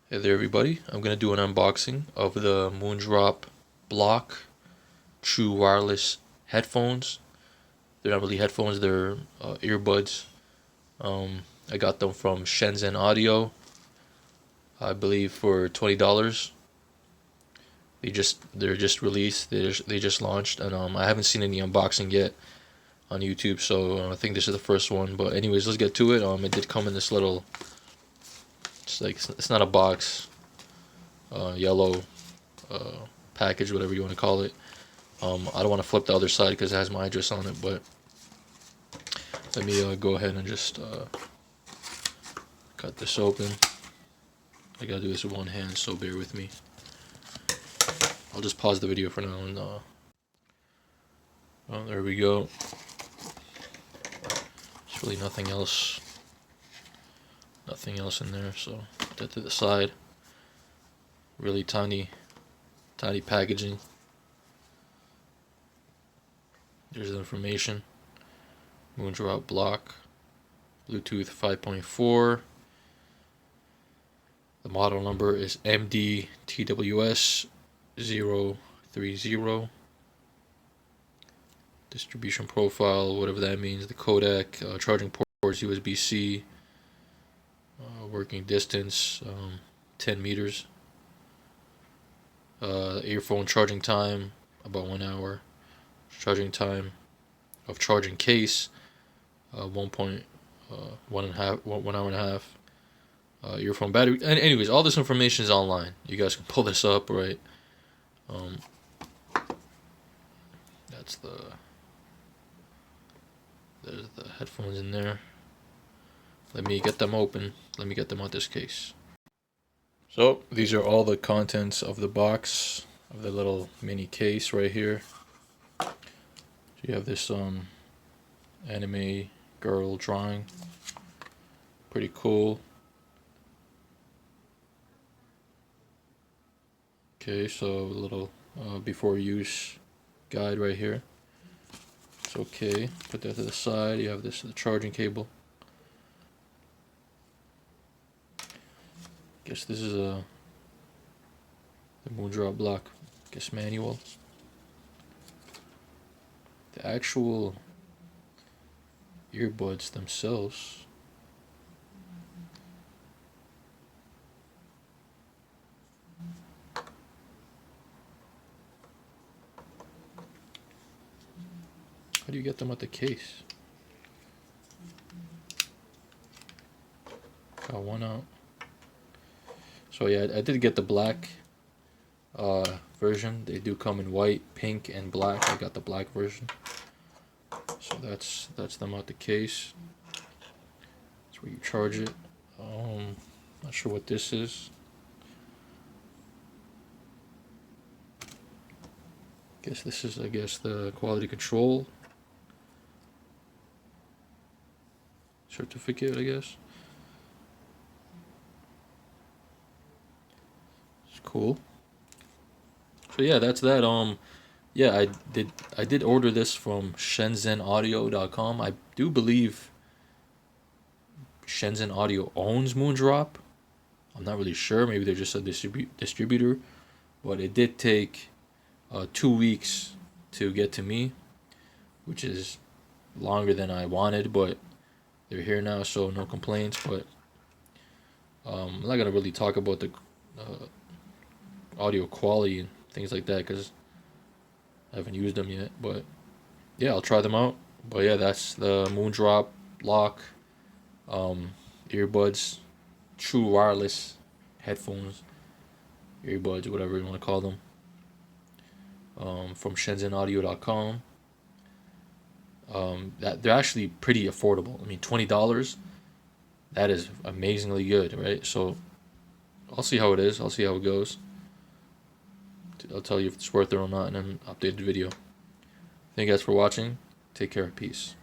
Hey there everybody, I'm going to do an unboxing of the Moondrop Block True Wireless headphones. They're not really headphones, they're earbuds. I got them from Shenzhen Audio, I believe for $20. They're just released, they just launched, and I haven't seen any unboxing yet on YouTube, so I think this is the first one. But anyways, let's get to it. It did come in this little, it's not a box, yellow package, whatever you want to call it. I don't want to flip the other side because it has my address on it, but let me go ahead and just cut this open. I gotta do this with one hand, so bear with me. I'll just pause the video for now and oh, there we go. There's really nothing else in there, so put that to the side. Really tiny packaging. There's the information. Moondrop Block, Bluetooth 5.4. The model number is MDTWS030. Distribution profile, whatever that means. The codec, charging ports, USB-C. Working distance, 10 meters. Earphone charging time, about 1 hour. Charging time of charging case, 1 hour and a half. Earphone battery. And anyways, all this information is online. You guys can pull this up, right? There's the headphones in there. Let me get them open. Let me get them out this case. So these are all the contents of the box, of the little mini case right here. So you have this anime girl drawing. Pretty cool. Okay, so a little before use guide right here. It's okay. Put that to the side. You have the charging cable. Guess this is the Moondrop Block, manual. The actual earbuds themselves. How do you get them out the case? Got one out. So yeah, I did get the black version. They do come in white, pink, and black. I got the black version. So that's them out the case. That's where you charge it. Not sure what this is. Guess this is the quality control certificate, I guess. It's cool. So yeah, that's that. Yeah, I did order this from ShenzhenAudio.com. I do believe Shenzhen Audio owns Moondrop. I'm not really sure. Maybe they're just a distributor. But it did take 2 weeks to get to me, which is longer than I wanted, but they're here now, so no complaints. But I'm not gonna really talk about the audio quality and things like that because I haven't used them yet. But yeah, I'll try them out. But yeah, that's the Moondrop Block earbuds, true wireless headphones, earbuds, whatever you want to call them, from ShenzhenAudio.com. That they're actually pretty affordable. I mean, $20. That is amazingly good, right? So I'll see how it is. I'll see how it goes. I'll tell you if it's worth it or not in an updated video. Thank you guys for watching. Take care. Peace.